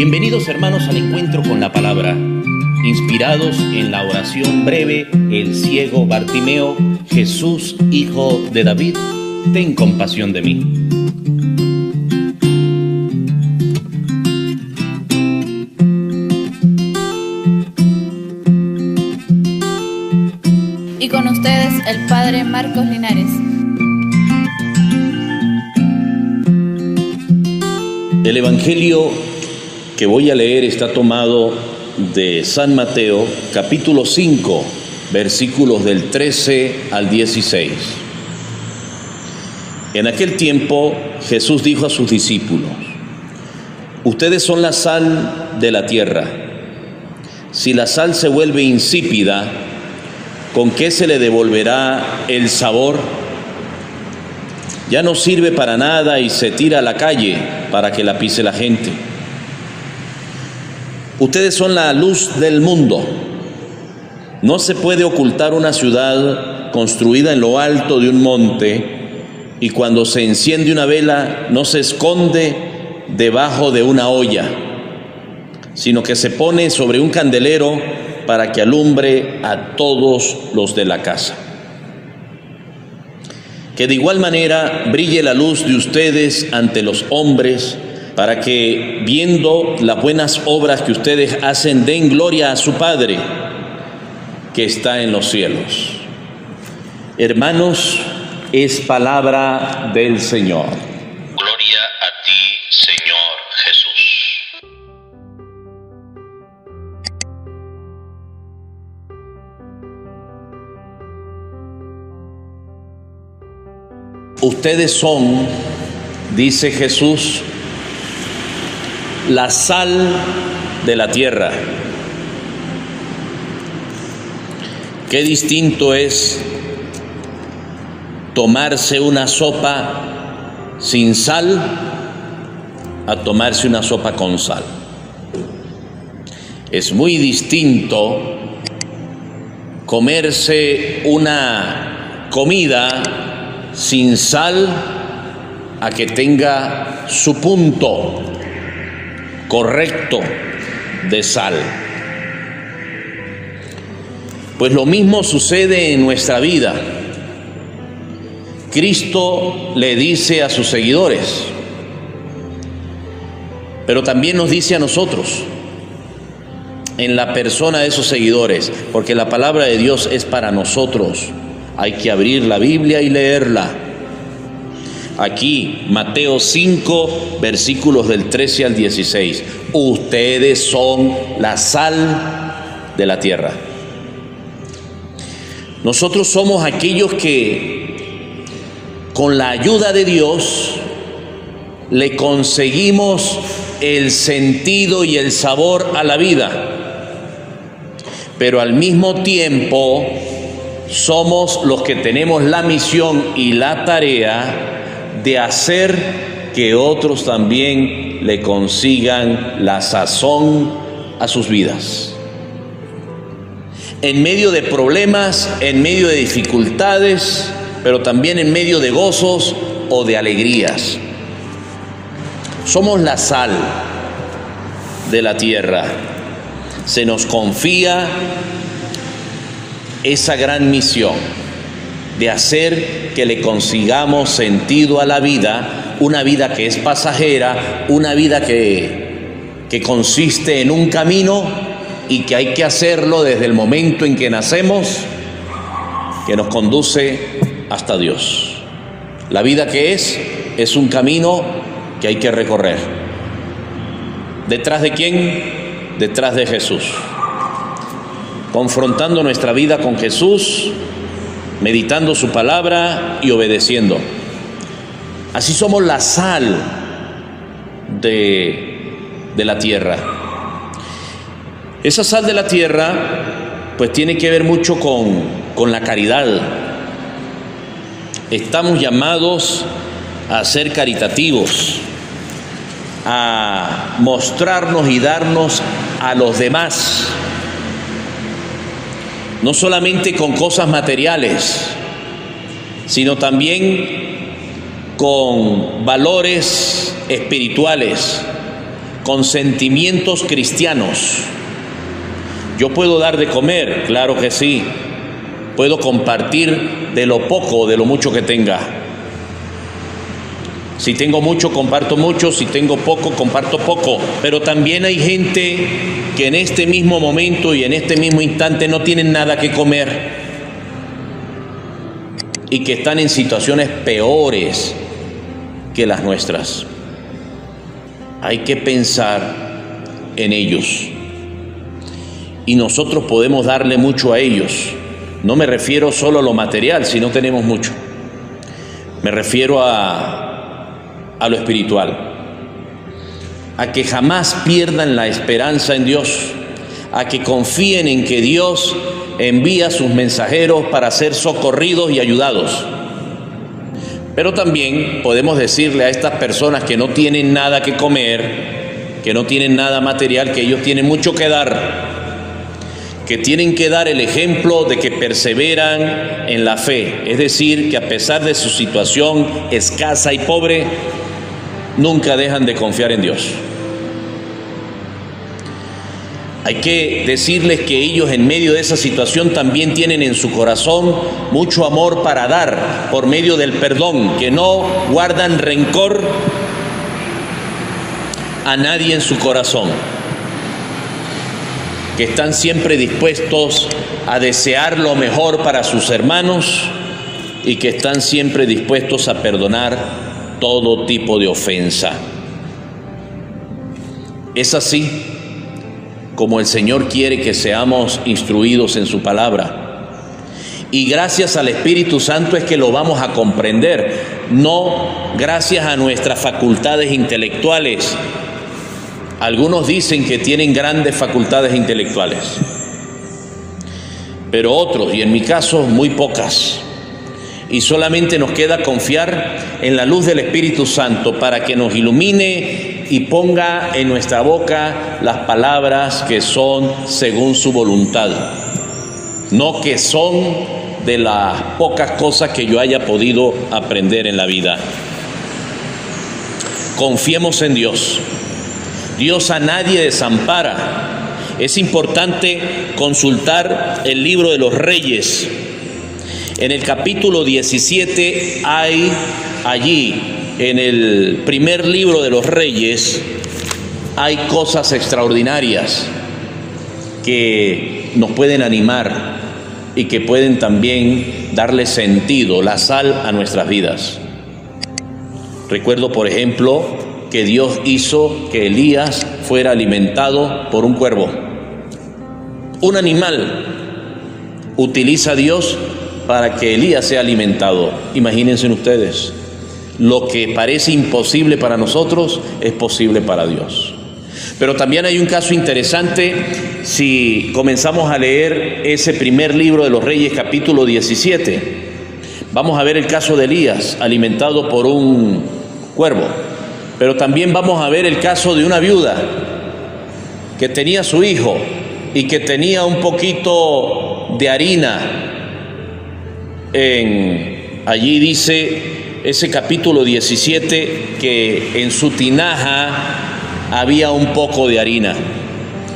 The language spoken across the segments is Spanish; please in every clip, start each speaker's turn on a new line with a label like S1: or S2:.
S1: Bienvenidos hermanos al encuentro con la palabra. Inspirados en la oración breve, el ciego Bartimeo: Jesús, hijo de David, ten compasión de mí.
S2: Y con ustedes el Padre Marcos Linares.
S1: El Evangelio que voy a leer está tomado de San Mateo, capítulo 5, versículos del 13 al 16. En aquel tiempo Jesús dijo a sus discípulos: ustedes son la sal de la tierra. Si la sal se vuelve insípida, ¿con qué se le devolverá el sabor? Ya no sirve para nada y se tira a la calle para que la pise la gente. Ustedes son la luz del mundo. No se puede ocultar una ciudad construida en lo alto de un monte, y cuando se enciende una vela no se esconde debajo de una olla, sino que se pone sobre un candelero para que alumbre a todos los de la casa. Que de igual manera brille la luz de ustedes ante los hombres, para que, viendo las buenas obras que ustedes hacen, den gloria a su Padre que está en los cielos. Hermanos, es palabra del Señor.
S3: Gloria a ti, Señor Jesús.
S1: Ustedes son, dice Jesús, la sal de la tierra. Qué distinto es tomarse una sopa sin sal a tomarse una sopa con sal. Es muy distinto comerse una comida sin sal a que tenga su punto correcto de sal. Pues lo mismo sucede en nuestra vida. Cristo le dice a sus seguidores, pero también nos dice a nosotros, en la persona de esos seguidores, porque la palabra de Dios es para nosotros. Hay que abrir la Biblia y leerla. Aquí, Mateo 5, versículos del 13 al 16. Ustedes son la sal de la tierra. Nosotros somos aquellos que, con la ayuda de Dios, le conseguimos el sentido y el sabor a la vida. Pero al mismo tiempo, somos los que tenemos la misión y la tarea de hacer que otros también le consigan la sazón a sus vidas. En medio de problemas, en medio de dificultades, pero también en medio de gozos o de alegrías. Somos la sal de la tierra. Se nos confía esa gran misión de hacer que le consigamos sentido a la vida, una vida que es pasajera, una vida que consiste en un camino y que hay que hacerlo desde el momento en que nacemos, que nos conduce hasta Dios. La vida que es un camino que hay que recorrer. ¿Detrás de quién? Detrás de Jesús. Confrontando nuestra vida con Jesús, meditando su palabra y obedeciendo. Así somos la sal de la tierra. Esa sal de la tierra pues tiene que ver mucho con la caridad. Estamos llamados a ser caritativos, a mostrarnos y darnos a los demás, no solamente con cosas materiales, sino también con valores espirituales, con sentimientos cristianos. Yo puedo dar de comer, claro que sí. Puedo compartir de lo poco o de lo mucho que tenga. Si tengo mucho, comparto mucho. Si tengo poco, comparto poco. Pero también hay gente que en este mismo momento y en este mismo instante no tienen nada que comer y que están en situaciones peores que las nuestras. Hay que pensar en ellos. Y nosotros podemos darle mucho a ellos. No me refiero solo a lo material, si no tenemos mucho. Me refiero a lo espiritual. A que jamás pierdan la esperanza en Dios. A que confíen en que Dios envía sus mensajeros para ser socorridos y ayudados. Pero también podemos decirle a estas personas que no tienen nada que comer, que no tienen nada material, que ellos tienen mucho que dar, que tienen que dar el ejemplo de que perseveran en la fe, es decir, que a pesar de su situación escasa y pobre, nunca dejan de confiar en Dios. Hay que decirles que ellos en medio de esa situación también tienen en su corazón mucho amor para dar por medio del perdón, que no guardan rencor a nadie en su corazón, que están siempre dispuestos a desear lo mejor para sus hermanos y que están siempre dispuestos a perdonar todo tipo de ofensa. Es así como el Señor quiere que seamos instruidos en su palabra. Y gracias al Espíritu Santo es que lo vamos a comprender, no gracias a nuestras facultades intelectuales. Algunos dicen que tienen grandes facultades intelectuales, pero otros, y en mi caso, muy pocas. Y solamente nos queda confiar en la luz del Espíritu Santo para que nos ilumine y ponga en nuestra boca las palabras que son según su voluntad, no que son de las pocas cosas que yo haya podido aprender en la vida. Confiemos en Dios. Dios a nadie desampara. Es importante consultar el libro de los Reyes. En el capítulo 17 hay allí, en el primer libro de los Reyes, hay cosas extraordinarias que nos pueden animar y que pueden también darle sentido, la sal a nuestras vidas. Recuerdo, por ejemplo, que Dios hizo que Elías fuera alimentado por un cuervo. Un animal utiliza a Dios para que Elías sea alimentado. Imagínense ustedes, lo que parece imposible para nosotros es posible para Dios. Pero también hay un caso interesante si comenzamos a leer ese primer libro de los Reyes, capítulo 17. Vamos a ver el caso de Elías, alimentado por un cuervo. Pero también vamos a ver el caso de una viuda que tenía su hijo y que tenía un poquito de harina. Allí dice ese capítulo 17 que en su tinaja había un poco de harina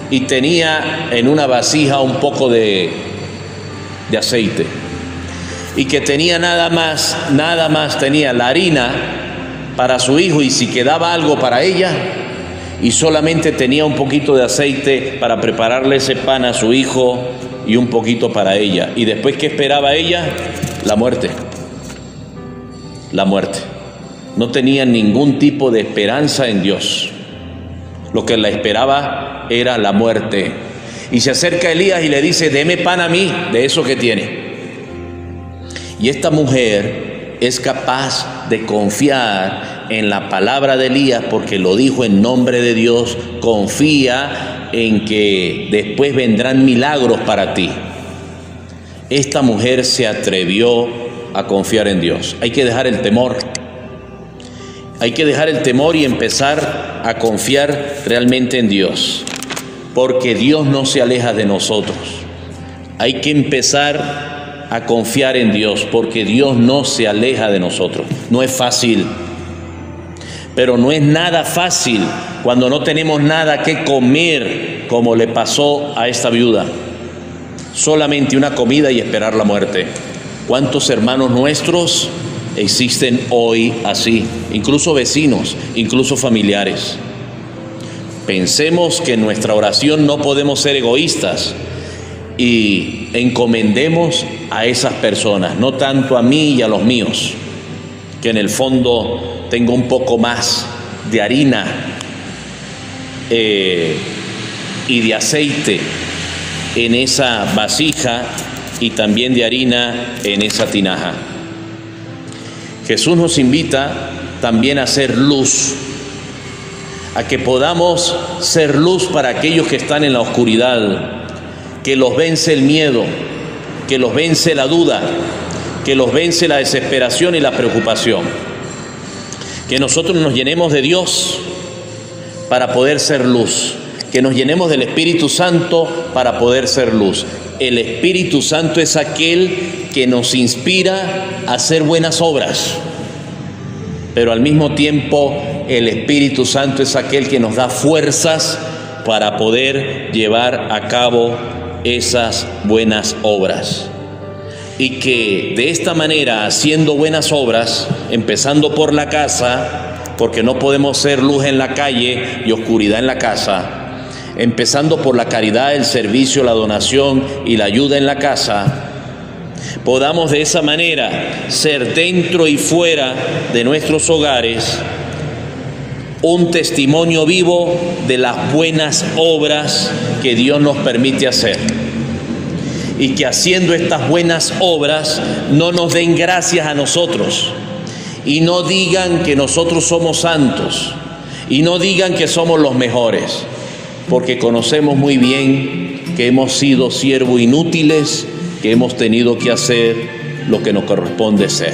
S1: y tenía en una vasija un poco de aceite, y que tenía nada más tenía la harina para su hijo, y si quedaba algo para ella, y solamente tenía un poquito de aceite para prepararle ese pan a su hijo y un poquito para ella. Y después, ¿qué esperaba ella? La muerte. La muerte. No tenía ningún tipo de esperanza en Dios. Lo que la esperaba era la muerte. Y se acerca Elías y le dice: deme pan a mí de eso que tiene. Y esta mujer es capaz de confiar en la palabra de Elías porque lo dijo en nombre de Dios. Confía en que después vendrán milagros para ti. Esta mujer se atrevió a confiar en Dios. Hay que dejar el temor. Hay que dejar el temor y empezar a confiar realmente en Dios, porque Dios no se aleja de nosotros. Hay que empezar a confiar en Dios, porque Dios no se aleja de nosotros. No es fácil, Pero no es nada fácil cuando no tenemos nada que comer, como le pasó a esta viuda. Solamente una comida y esperar la muerte. ¿Cuántos hermanos nuestros existen hoy así? Incluso vecinos, incluso familiares. Pensemos que en nuestra oración no podemos ser egoístas y encomendemos a esas personas, no tanto a mí y a los míos, que en el fondo tengo un poco más de harina y de aceite en esa vasija y también de harina en esa tinaja. Jesús nos invita también a ser luz, a que podamos ser luz para aquellos que están en la oscuridad, que los vence el miedo, que los vence la duda, que los vence la desesperación y la preocupación. Que nosotros nos llenemos de Dios para poder ser luz, que nos llenemos del Espíritu Santo para poder ser luz. El Espíritu Santo es aquel que nos inspira a hacer buenas obras, pero al mismo tiempo el Espíritu Santo es aquel que nos da fuerzas para poder llevar a cabo esas buenas obras. Y que de esta manera, haciendo buenas obras, empezando por la casa, porque no podemos ser luz en la calle y oscuridad en la casa, empezando por la caridad, el servicio, la donación y la ayuda en la casa, podamos de esa manera ser dentro y fuera de nuestros hogares un testimonio vivo de las buenas obras que Dios nos permite hacer. Y que haciendo estas buenas obras no nos den gracias a nosotros y no digan que nosotros somos santos y no digan que somos los mejores, porque conocemos muy bien que hemos sido siervos inútiles, que hemos tenido que hacer lo que nos corresponde ser.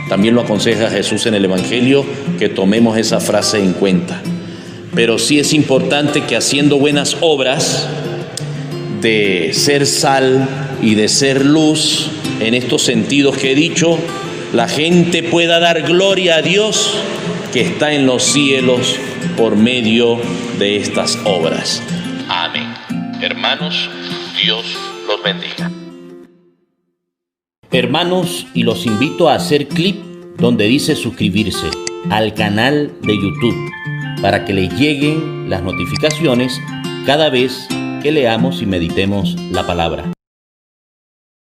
S1: También lo aconseja Jesús en el Evangelio, que tomemos esa frase en cuenta. Pero sí es importante que haciendo buenas obras, de ser sal y de ser luz, en estos sentidos que he dicho, la gente pueda dar gloria a Dios que está en los cielos por medio de estas obras.
S3: Amén. Hermanos, Dios los bendiga.
S4: Hermanos, y los invito a hacer clic donde dice suscribirse al canal de YouTube para que les lleguen las notificaciones cada vez que leamos y meditemos la palabra.